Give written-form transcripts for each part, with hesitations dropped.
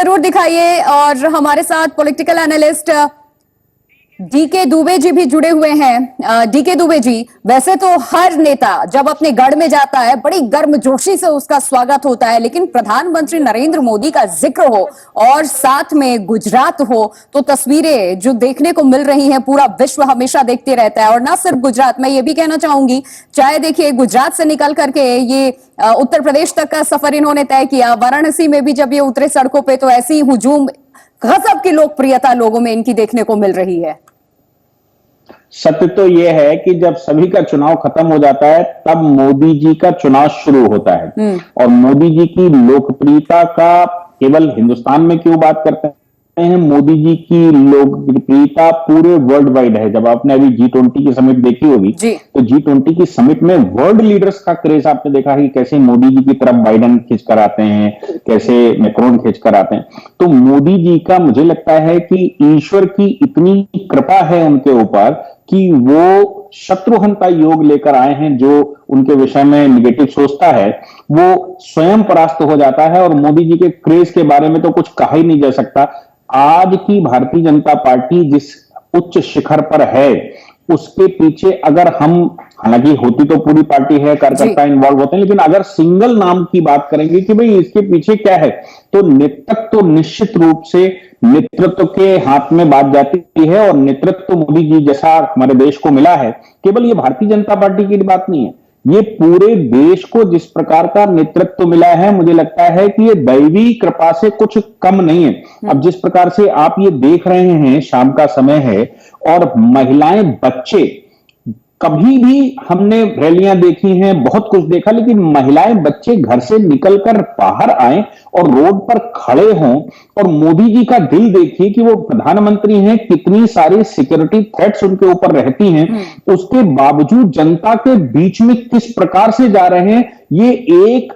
जरूर दिखाइए। और हमारे साथ political analyst DK Dubey ji भी जुड़े हुए हैं। डीके दुबे जी, वैसे तो हर नेता जब अपने गढ़ में जाता है बड़ी गर्मजोशी से उसका स्वागत होता है, लेकिन प्रधानमंत्री नरेंद्र मोदी का जिक्र हो और साथ में गुजरात हो तो तस्वीरें जो देखने को मिल रही हैं पूरा विश्व हमेशा देखते रहता है। और ना सिर्फ गुजरात, मैं ये भी कहना चाहूंगी, चाहे देखिए गुजरात से निकल करके ये उत्तर प्रदेश तक का सफर इन्होंने तय किया, वाराणसी में भी जब ये उतरे सड़कों पे तो ऐसी हुजूम, गजब की लोकप्रियता लोगों में इनकी देखने को मिल रही है। सत्य तो यह है कि जब सभी का चुनाव खत्म हो जाता है तब मोदी जी का चुनाव शुरू होता है। और मोदी जी की लोकप्रियता का केवल हिंदुस्तान में क्यों बात करते हैं, मोदी जी की लोकप्रियता पूरे वर्ल्ड वाइड है। जब आपने अभी G20 की समिट देखी होगी तो G20 की समिट में वर्ल्ड लीडर्स का क्रेज आपने देखा कि कैसे मोदी जी की तरफ बाइडेन खींच कर आते हैं, कैसे मैक्रोन खींच कर आते हैं। तो मोदी जी का मुझे लगता है कि ईश्वर की इतनी कृपा है उनके ऊपर कि वो शत्रुहंता योग लेकर आए हैं। जो उनके विषय में निगेटिव सोचता है वो स्वयं परास्त हो जाता है। और मोदी जी के क्रेज के बारे में तो कुछ कहा ही नहीं जा सकता। आज की भारतीय जनता पार्टी जिस उच्च शिखर पर है उसके पीछे अगर हम, हालांकि होती तो पूरी पार्टी है, कार्यकर्ता इन्वॉल्व होते हैं, लेकिन अगर सिंगल नाम की बात करेंगे कि भाई इसके पीछे क्या है, तो नेतृत्व तो निश्चित रूप से नेतृत्व के हाथ में बात जाती है। और नेतृत्व तो मोदी जी जैसा हमारे देश को मिला है, केवल ये भारतीय जनता पार्टी की बात नहीं है, ये पूरे देश को जिस प्रकार का नेतृत्व मिला है, मुझे लगता है कि ये दैवी कृपा से कुछ कम नहीं है। अब जिस प्रकार से आप ये देख रहे हैं, शाम का समय है और महिलाएं, बच्चे, कभी भी हमने रैलियां देखी हैं, बहुत कुछ देखा, लेकिन महिलाएं बच्चे घर से निकलकर बाहर आए और रोड पर खड़े हों। और मोदी जी का दिल देखिए कि वो प्रधानमंत्री हैं, कितनी सारी सिक्योरिटी थ्रेट्स उनके ऊपर रहती हैं, उसके बावजूद जनता के बीच में किस प्रकार से जा रहे हैं। ये एक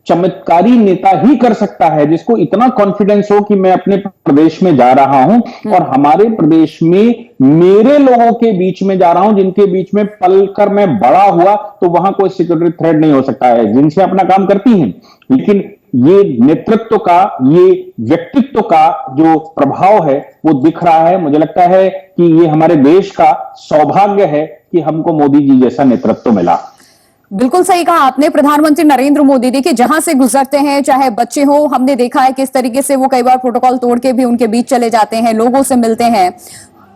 चमत्कारी नेता ही कर सकता है जिसको इतना कॉन्फिडेंस हो कि मैं अपने प्रदेश में जा रहा हूं और हमारे प्रदेश में मेरे लोगों के बीच में जा रहा हूं, जिनके बीच में पलकर मैं बड़ा हुआ, तो वहां कोई सिक्योरिटी थ्रेट नहीं हो सकता है, जिनसे अपना काम करती हैं। लेकिन ये नेतृत्व का, ये व्यक्तित्व का जो प्रभाव है वो दिख रहा है। मुझे लगता है कि ये हमारे देश का सौभाग्य है कि हमको मोदी जी जैसा नेतृत्व मिला। बिल्कुल सही कहा आपने। प्रधानमंत्री नरेंद्र मोदी देखिए जहां से गुजरते हैं, चाहे बच्चे हो, हमने देखा है किस तरीके से वो कई बार प्रोटोकॉल तोड़ के भी उनके बीच चले जाते हैं, लोगों से मिलते हैं।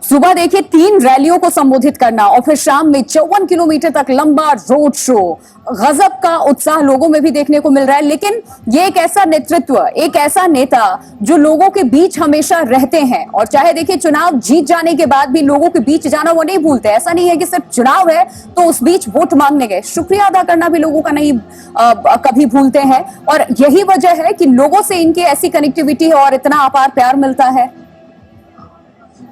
सुबह देखिए 3 रैलियों को संबोधित करना और फिर शाम में 54 किलोमीटर तक लंबा रोड शो, गजब का उत्साह लोगों में भी देखने को मिल रहा है। लेकिन ये एक ऐसा नेतृत्व, एक ऐसा नेता जो लोगों के बीच हमेशा रहते हैं। और चाहे देखिए चुनाव जीत जाने के बाद भी लोगों के बीच जाना वो नहीं भूलते। ऐसा नहीं है कि सिर्फ चुनाव है तो उस बीच वोट मांगने गए, शुक्रिया अदा करना भी लोगों का नहीं कभी भूलते हैं। और यही वजह है कि लोगों से इनकी ऐसी कनेक्टिविटी और इतना अपार प्यार मिलता है।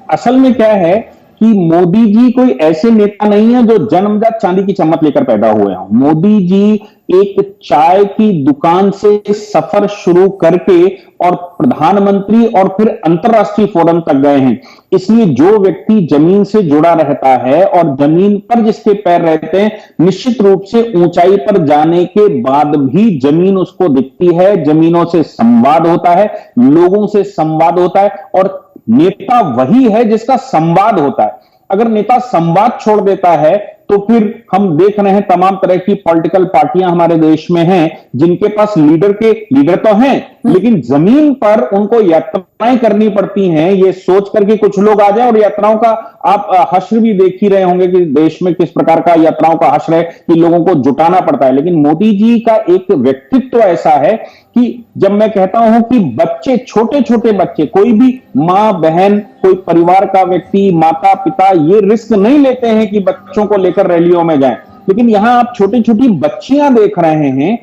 असल में क्या है कि मोदी जी कोई ऐसे नेता नहीं है जो जन्मजात चांदी की चम्मच लेकर पैदा हुए हों। मोदी जी एक चाय की दुकान से सफर शुरू करके और प्रधानमंत्री और फिर अंतरराष्ट्रीय फोरम तक गए हैं। इसलिए जो व्यक्ति जमीन से जुड़ा रहता है और जमीन पर जिसके पैर रहते हैं, निश्चित रूप से ऊंचाई पर जाने के बाद भी जमीन उसको दिखती है, जमीनों से संवाद होता है, लोगों से संवाद होता है। और नेता वही है जिसका संवाद होता है। अगर नेता संवाद छोड़ देता है तो फिर हम देख रहे हैं तमाम तरह की पॉलिटिकल पार्टियां हमारे देश में हैं जिनके पास लीडर तो हैं, लेकिन जमीन पर उनको यात्राएं करनी पड़ती हैं ये सोच करके कुछ लोग आ जाए। और यात्राओं का आप हश्र भी देख ही रहे होंगे कि देश में किस प्रकार का यात्राओं का हश्र है कि लोगों को जुटाना पड़ता है। लेकिन मोदी जी का एक व्यक्तित्व ऐसा है कि जब मैं कहता हूं कि बच्चे, छोटे छोटे बच्चे, कोई भी मां बहन, कोई परिवार का व्यक्ति, माता पिता ये रिस्क नहीं लेते हैं कि बच्चों को लेकर रैलियों में जाएं। लेकिन यहां आप छोटी छोटी बच्चियां देख रहे हैं,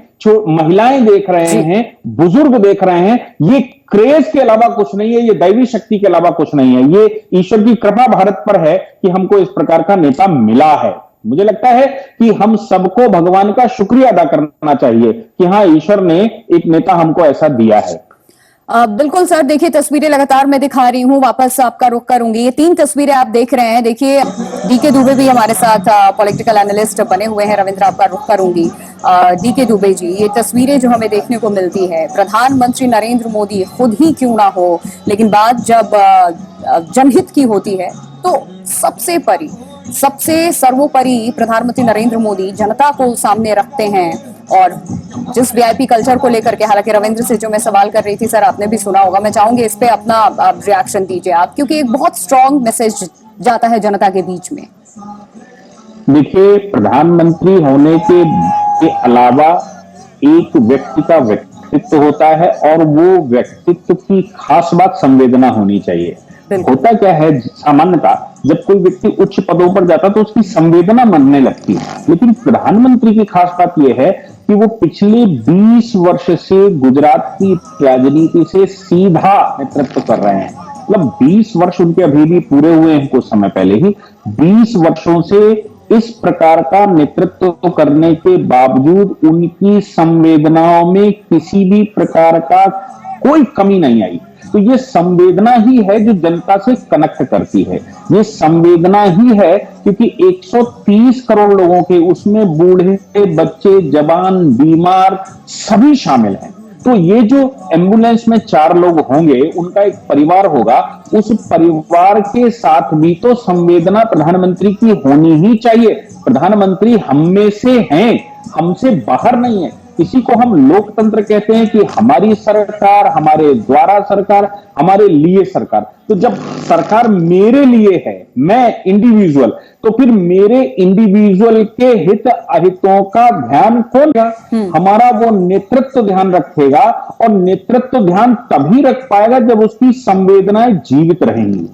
महिलाएं देख रहे हैं, बुजुर्ग देख रहे हैं। ये क्रेज के अलावा कुछ नहीं है, ये दैवी शक्ति के अलावा कुछ नहीं है। ये ईश्वर की कृपा भारत पर है कि हमको इस प्रकार का नेता मिला है। मुझे लगता है कि हम सबको भगवान का शुक्रिया अदा करना चाहिए कि हाँ, ईश्वर ने एक नेता हमको ऐसा दिया है। बिल्कुल सर, देखिए तस्वीरें लगातार मैं दिखा रही हूँ, वापस आपका रुख करूंगी। ये 3 तस्वीरें आप देख रहे हैं। देखिए डीके दुबे भी हमारे साथ पॉलिटिकल एनालिस्ट बने हुए हैं। रविंद्र, आपका रुख करूंगी। डीके दुबे जी, ये तस्वीरें जो हमें देखने को मिलती है, प्रधानमंत्री नरेंद्र मोदी खुद ही क्यों ना हो, लेकिन बात जब जनहित की होती है तो सबसे सर्वोपरि प्रधानमंत्री नरेंद्र मोदी जनता को सामने रखते हैं। और जिस वीआईपी कल्चर को लेकर के, हालांकि रविंद्र से जो मैं सवाल कर रही थी सर, आपने भी सुना होगा, मैं चाहूंगी इस पे अपना रिएक्शन दीजिए आप, क्योंकि एक बहुत स्ट्रांग मैसेज जाता है जनता के बीच में। देखिए, प्रधानमंत्री होने के अलावा एक व्यक्ति का व्यक्तित्व होता है और वो व्यक्तित्व की खास बात संवेदना होनी चाहिए। होता क्या है, सामान्यता जब कोई व्यक्ति उच्च पदों पर जाता है तो उसकी संवेदना मरने लगती है, लेकिन प्रधानमंत्री की खास बात यह है कि वो पिछले 20 वर्ष से गुजरात की राजनीति से सीधा नेतृत्व कर रहे हैं। मतलब 20 वर्ष उनके अभी भी पूरे हुए हैं कुछ समय पहले ही। 20 वर्षों से इस प्रकार का नेतृत्व करने के बावजूद उनकी संवेदनाओं में किसी भी प्रकार का कोई कमी नहीं आई। तो ये संवेदना ही है जो जनता से कनेक्ट करती है। ये संवेदना ही है क्योंकि 130 करोड़ लोगों के, उसमें बूढ़े, बच्चे, जवान, बीमार सभी शामिल हैं। तो ये जो एम्बुलेंस में 4 लोग होंगे, उनका एक परिवार होगा, उस परिवार के साथ भी तो संवेदना प्रधानमंत्री की होनी ही चाहिए। प्रधानमंत्री हम में से हैं, हमसे बाहर नहीं है। इसी को हम लोकतंत्र कहते हैं कि हमारी सरकार, हमारे द्वारा सरकार, हमारे लिए सरकार। तो जब सरकार मेरे लिए है, मैं इंडिविजुअल, तो फिर मेरे इंडिविजुअल के हित अहितों का ध्यान कौन रखेगा? हमारा वो नेतृत्व ध्यान रखेगा, और नेतृत्व ध्यान तभी रख पाएगा जब उसकी संवेदनाएं जीवित रहेंगी।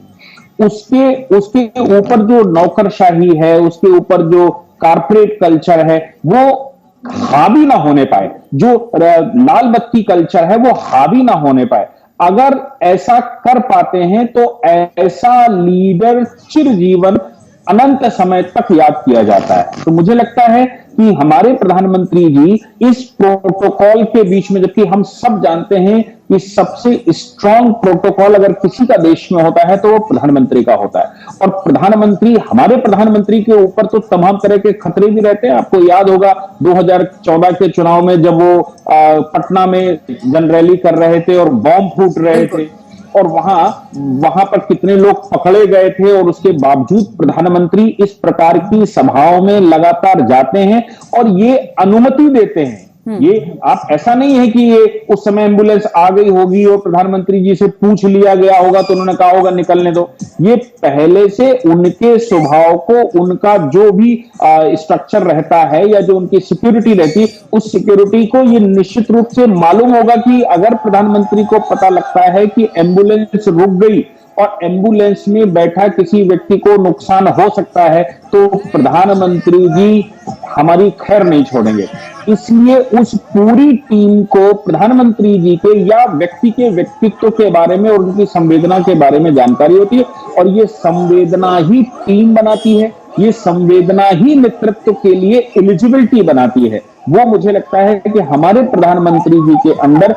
उसके ऊपर जो नौकरशाही है, उसके ऊपर जो कॉर्पोरेट कल्चर है, वो हावी ना होने पाए। जो लाल बत्ती कल्चर है वो हावी ना होने पाए। अगर ऐसा कर पाते हैं तो ऐसा लीडर चिरजीवन अनंत समय तक याद किया जाता है। तो मुझे लगता है कि हमारे प्रधानमंत्री जी इस प्रोटोकॉल के बीच में, जबकि हम सब जानते हैं कि सबसे स्ट्रांग प्रोटोकॉल अगर किसी का देश में होता है तो वो प्रधानमंत्री का होता है। और प्रधानमंत्री, हमारे प्रधानमंत्री के ऊपर तो तमाम तरह के खतरे भी रहते हैं। आपको याद होगा 2014 के चुनाव में जब वो पटना में जनरैली कर रहे थे और बॉम्ब फूट रहे थे, और वहां पर कितने लोग पकड़े गए थे, और उसके बावजूद प्रधानमंत्री इस प्रकार की सभाओं में लगातार जाते हैं और ये अनुमति देते हैं। ये आप, ऐसा नहीं है कि ये उस समय एम्बुलेंस आ गई होगी और प्रधानमंत्री जी से पूछ लिया गया होगा तो उन्होंने कहा होगा निकलने दो। ये पहले से उनके स्वभाव को, उनका जो भी स्ट्रक्चर रहता है या जो उनकी सिक्योरिटी रहती है, उस सिक्योरिटी को ये निश्चित रूप से मालूम होगा कि अगर प्रधानमंत्री को पता लगता है कि एम्बुलेंस रुक गई और एम्बुलेंस में बैठा किसी व्यक्ति को नुकसान हो सकता है, तो प्रधानमंत्री जी हमारी खैर नहीं छोड़ेंगे। इसलिए उस पूरी टीम को प्रधानमंत्री जी के या व्यक्ति के व्यक्तित्व के बारे में और उनकी संवेदना के बारे में जानकारी होती है, और ये संवेदना ही टीम बनाती है, ये संवेदना ही नेतृत्व के लिए एलिजिबिलिटी बनाती है। वो मुझे लगता है कि हमारे प्रधानमंत्री जी के अंदर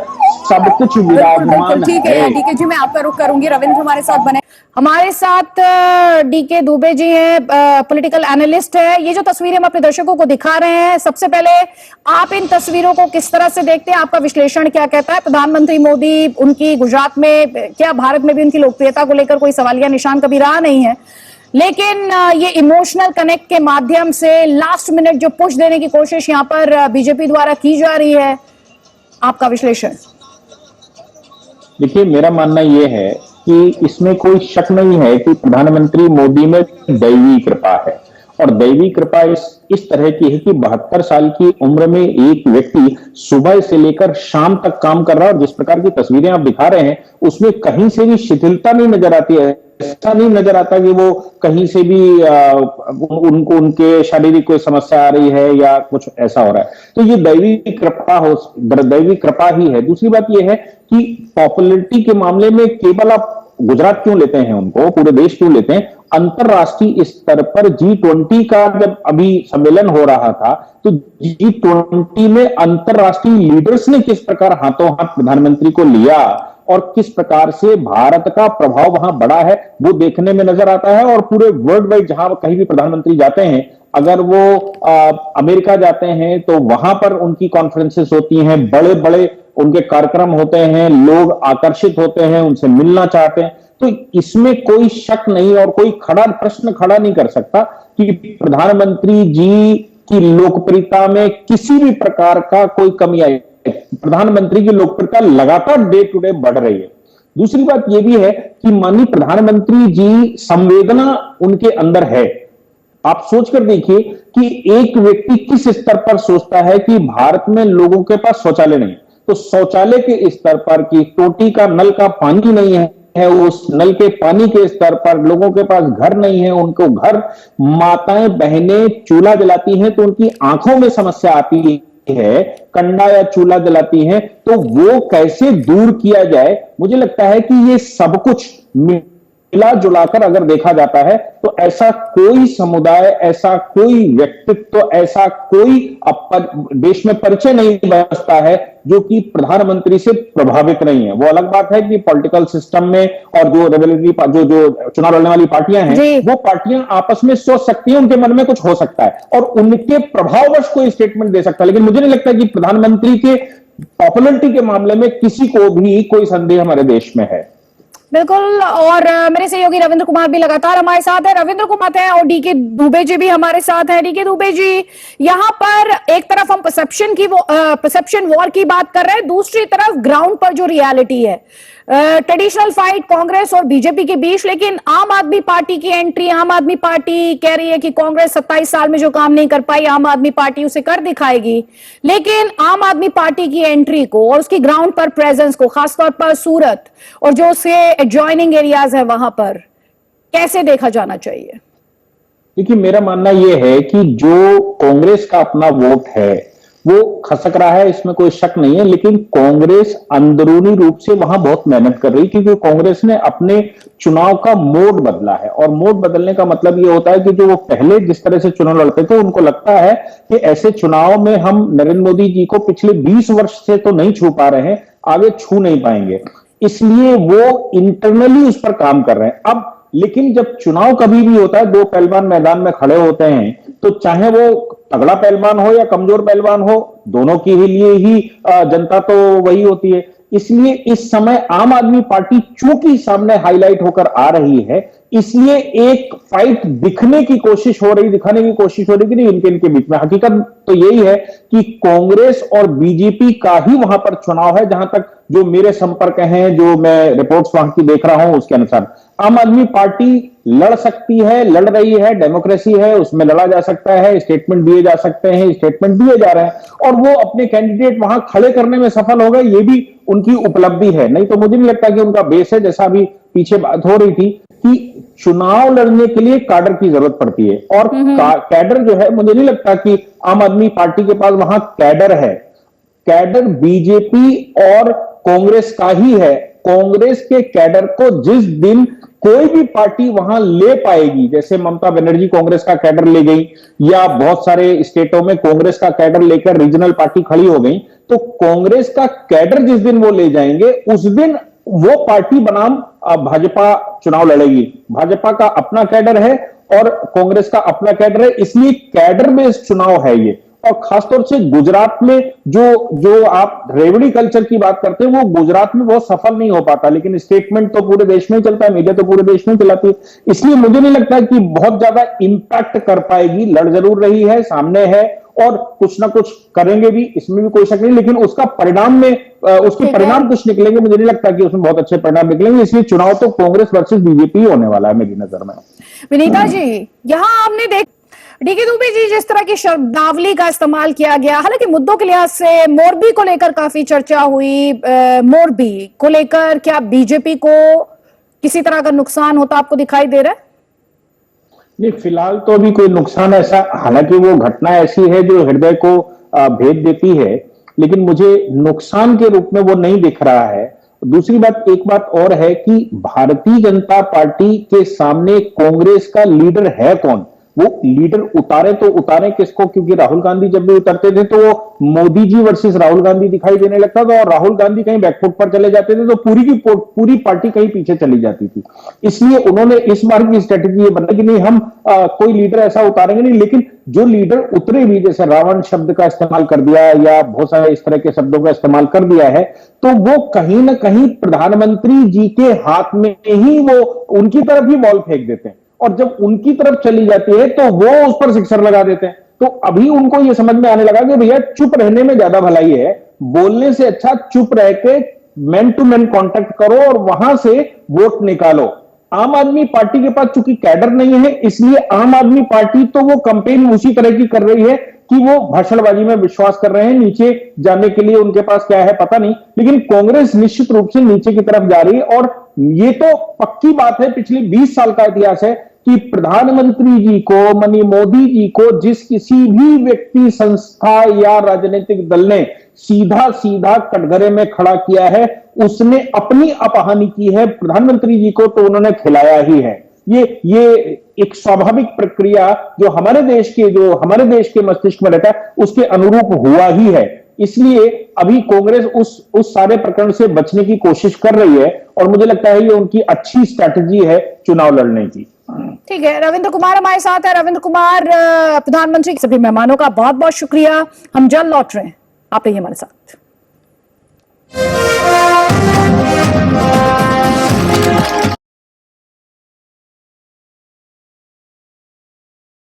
सब कुछ विराजमान है। ठीक है डीके जी, मैं आपका रुख करूंगी। रविंद्र हमारे साथ बने, हमारे साथ डीके दुबे जी हैं, पॉलिटिकल एनालिस्ट है। ये जो तस्वीरें हम अपने दर्शकों को दिखा रहे हैं, सबसे पहले आप इन तस्वीरों को किस तरह से देखते हैं? आपका विश्लेषण क्या कहता है? प्रधानमंत्री मोदी, उनकी गुजरात में, क्या भारत में भी उनकी लोकप्रियता को लेकर कोई सवालिया निशान कभी रहा नहीं है, लेकिन ये इमोशनल कनेक्ट के माध्यम से लास्ट मिनट जो पुश देने की कोशिश यहाँ पर बीजेपी द्वारा की जा रही है, आपका विश्लेषण? देखिए, मेरा मानना यह है कि इसमें कोई शक नहीं है कि प्रधानमंत्री मोदी में दैवी कृपा है, और दैवी कृपा इस तरह की है कि 72 साल की उम्र में एक व्यक्ति सुबह से लेकर शाम तक काम कर रहा है, और जिस प्रकार की तस्वीरें आप दिखा रहे हैं उसमें कहीं से भी शिथिलता नहीं नजर आती है। ऐसा नहीं नजर आता कि वो कहीं से भी उनको उनके शारीरिक कोई समस्या आ रही है या कुछ ऐसा हो रहा है। तो ये दैवी कृपा ही है। दूसरी बात ये है कि पॉपुलैरिटी के मामले में केवल आप गुजरात क्यों लेते हैं, उनको पूरे देश क्यों लेते हैं? अंतरराष्ट्रीय स्तर पर G20 का जब अभी सम्मेलन हो रहा था, तो G20 में अंतरराष्ट्रीय लीडर्स ने किस प्रकार हाथों हाथ प्रधानमंत्री को लिया और किस प्रकार से भारत का प्रभाव वहां बढ़ा है वो देखने में नजर आता है। और पूरे वर्ल्ड वाइड जहां कहीं भी प्रधानमंत्री जाते हैं, अगर वो अमेरिका जाते हैं तो वहां पर उनकी कॉन्फ्रेंसेस होती हैं, बड़े बड़े उनके कार्यक्रम होते हैं, लोग आकर्षित होते हैं, उनसे मिलना चाहते हैं। तो इसमें कोई शक नहीं और कोई प्रश्न खड़ा नहीं कर सकता कि प्रधानमंत्री जी की लोकप्रियता में किसी भी प्रकार का कोई कमी आई। प्रधानमंत्री की लोकप्रियता लगातार डे टू डे बढ़ रही है। दूसरी बात यह भी है कि माननीय प्रधानमंत्री जी संवेदना उनके अंदर है। आप सोचकर देखिए कि एक व्यक्ति किस स्तर पर सोचता है कि भारत में लोगों के पास शौचालय नहीं, तो शौचालय के स्तर पर कि टोटी का नल का पानी नहीं है, उस नल के पानी के स्तर पर लोगों के पास घर नहीं है, उनको घर, माताएं बहनें चूल्हा जलाती हैं तो उनकी आंखों में समस्या आती है, कंडा या चूल्हा जलाती हैं, तो वो कैसे दूर किया जाए। मुझे लगता है कि ये सब कुछ मिला जुलाकर अगर देखा जाता है तो ऐसा कोई समुदाय, ऐसा कोई व्यक्तित्व, ऐसा कोई देश में परिचय नहीं बचता है जो कि प्रधानमंत्री से प्रभावित नहीं है। वो अलग बात है कि पॉलिटिकल सिस्टम में और जो रेवल्यूशनरी जो चुनाव लड़ने वाली पार्टियां हैं, वो पार्टियां आपस में सोच सकती हैं, उनके मन में कुछ हो सकता है और उनके प्रभाववश कोई स्टेटमेंट दे सकता है। लेकिन मुझे नहीं लगता कि प्रधानमंत्री के पॉपुलरिटी के मामले में किसी को भी कोई संदेह हमारे देश में है। बिल्कुल। और मेरे सहयोगी रविंद्र कुमार भी लगातार हमारे साथ है। रविंद्र कुमार हैं और डीके दुबे जी भी हमारे साथ हैं। डीके दुबे जी, यहाँ पर एक तरफ हम परसेप्शन वॉर की बात कर रहे हैं, दूसरी तरफ ग्राउंड पर जो रियलिटी है, ट्रेडिशनल फाइट कांग्रेस और बीजेपी के बीच, लेकिन आम आदमी पार्टी की एंट्री, आम आदमी पार्टी कह रही है कि कांग्रेस 27 साल में जो काम नहीं कर पाई, आम आदमी पार्टी उसे कर दिखाएगी। लेकिन आम आदमी पार्टी की एंट्री को और उसकी ग्राउंड पर प्रेजेंस को, खासतौर पर सूरत और जो उससे एडजॉइनिंग एरियाज है वहां पर, कैसे देखा जाना चाहिए? देखिए, मेरा मानना यह है कि जो कांग्रेस का अपना वोट है वो खसक रहा है, इसमें कोई शक नहीं है। लेकिन कांग्रेस अंदरूनी रूप से वहां बहुत मेहनत कर रही है, क्योंकि कांग्रेस ने अपने चुनाव का मोड बदला है। और मोड बदलने का मतलब ये होता है कि जो वो पहले जिस तरह से चुनाव लड़ते थे, उनको लगता है कि ऐसे चुनाव में हम नरेंद्र मोदी जी को पिछले 20 वर्ष से तो नहीं छू पा रहे हैं, आगे छू नहीं पाएंगे, इसलिए वो इंटरनली उस पर काम कर रहे हैं। अब लेकिन जब चुनाव कभी भी होता है, दो पहलवान मैदान में खड़े होते हैं, तो चाहे वो तगड़ा पहलवान हो या कमजोर पहलवान हो, दोनों के लिए ही जनता तो वही होती है। इसलिए इस समय आम आदमी पार्टी चूंकि सामने हाईलाइट होकर आ रही है, इसलिए एक फाइट दिखाने की कोशिश हो रही कि नहीं इनके बीच में। हकीकत तो यही है कि कांग्रेस और बीजेपी का ही वहां पर चुनाव है। जहां तक जो मेरे संपर्क हैं, जो मैं रिपोर्ट्स वहां की देख रहा हूं, उसके अनुसार आम आदमी पार्टी लड़ सकती है, लड़ रही है, डेमोक्रेसी है, उसमें लड़ा जा सकता है, स्टेटमेंट दिए जा सकते हैं, स्टेटमेंट दिए जा रहे हैं और वो अपने कैंडिडेट वहां खड़े करने में सफल हो गए, ये भी उनकी उपलब्धि है। नहीं तो मुझे नहीं लगता कि उनका बेस है। जैसा अभी पीछे बात हो रही थी कि चुनाव लड़ने के लिए कैडर की जरूरत पड़ती है और कैडर जो है, मुझे नहीं लगता कि आम आदमी पार्टी के पास वहां कैडर है। कैडर बीजेपी और कांग्रेस का ही है। कांग्रेस के कैडर को जिस दिन कोई भी पार्टी वहां ले पाएगी, जैसे ममता बनर्जी कांग्रेस का कैडर ले गई या बहुत सारे स्टेटों में कांग्रेस का कैडर लेकर रीजनल पार्टी खड़ी हो गई, तो कांग्रेस का कैडर जिस दिन वो ले जाएंगे, उस दिन वो पार्टी बनाम भाजपा चुनाव लड़ेगी। भाजपा का अपना कैडर है और कांग्रेस का अपना कैडर है, इसलिए कैडर बेस्ड चुनाव है ये। और खासतौर से गुजरात में जो आप रेवड़ी कल्चर की बात करते हैं, वो गुजरात में बहुत सफल नहीं हो पाता, लेकिन स्टेटमेंट तो पूरे देश में चलता है, मीडिया तो पूरे देश में चलाती है। इसलिए मुझे नहीं लगता कि बहुत ज्यादा इंपैक्ट कर पाएगी। लड़ जरूर रही है, सामने है और कुछ ना कुछ करेंगे भी, इसमें भी कोई शक नहीं, लेकिन उसका परिणाम में उसके परिणाम कुछ निकलेंगे। मुझे नहीं लगता कि उसमें बहुत अच्छे परिणाम निकलेंगे। इसलिए चुनाव तो कांग्रेस वर्सेस बीजेपी होने वाला है मेरी नजर में। विनीता जी, यहाँ हमने देख डीके दुबे जी, जिस तरह की शब्दावली का इस्तेमाल किया गया, हालांकि मुद्दों के लिहाज से मोरबी को लेकर काफी चर्चा हुई। मोरबी को लेकर क्या बीजेपी को किसी तरह का नुकसान होता आपको दिखाई दे रहा है? नहीं, फिलहाल तो अभी कोई नुकसान ऐसा, हालांकि वो घटना ऐसी है जो हृदय को भेद देती है, लेकिन मुझे नुकसान के रूप में वो नहीं दिख रहा है। दूसरी बात, एक बात और है कि भारतीय जनता पार्टी के सामने कांग्रेस का लीडर है कौन? वो लीडर उतारे तो उतारे किसको, क्योंकि राहुल गांधी जब भी उतरते थे तो वो मोदी जी वर्सेस राहुल गांधी दिखाई देने लगता था, और राहुल गांधी कहीं बैकफुट पर चले जाते थे तो पूरी की पूरी पार्टी कहीं पीछे चली जाती थी। इसलिए उन्होंने इस बार की स्ट्रेटेजी ये बनाई कि नहीं, हम कोई लीडर ऐसा उतारेंगे नहीं, लेकिन जो लीडर उतरे भी, जैसे रावण शब्द का इस्तेमाल कर दिया या बहुत सारे इस तरह के शब्दों का इस्तेमाल कर दिया है, तो वो कहीं ना कहीं प्रधानमंत्री जी के हाथ में ही वो उनकी तरफ ही बॉल फेंक देते हैं, और जब उनकी तरफ चली जाती है तो वो उस पर सिक्सर लगा देते हैं। तो अभी उनको ये समझ में आने लगा कि भैया चुप रहने में ज्यादा भलाई है, बोलने से अच्छा चुप रह के मैन टू मैन कॉन्टेक्ट करो और वहां से वोट निकालो। आम आदमी पार्टी के पास चूंकि कैडर नहीं है, इसलिए आम आदमी पार्टी तो वो कंपेन उसी तरह की कर रही है कि वो भाषणबाजी में विश्वास कर रहे हैं, नीचे जाने के लिए उनके पास क्या है पता नहीं, लेकिन कांग्रेस निश्चित रूप से नीचे की तरफ जा रही है। और ये तो पक्की बात है, पिछले 20 साल का इतिहास है कि प्रधानमंत्री जी को, माननीय मोदी जी को जिस किसी भी व्यक्ति, संस्था या राजनीतिक दल ने सीधा सीधा कटघरे में खड़ा किया है, उसने अपनी अपहानि की है। प्रधानमंत्री जी को तो उन्होंने खिलाया ही है। ये एक स्वाभाविक प्रक्रिया जो हमारे देश के मस्तिष्क में रहता है, उसके अनुरूप हुआ ही है। इसलिए अभी कांग्रेस उस सारे प्रकरण से बचने की कोशिश कर रही है, और मुझे लगता है ये उनकी अच्छी स्ट्रैटेजी है चुनाव लड़ने की। ठीक है, रविंद्र कुमार हमारे साथ है। रविंद्र कुमार, प्रधानमंत्री के सभी मेहमानों का बहुत बहुत शुक्रिया। हम जल्द लौट रहे हैं, आप रहिए हमारे साथ।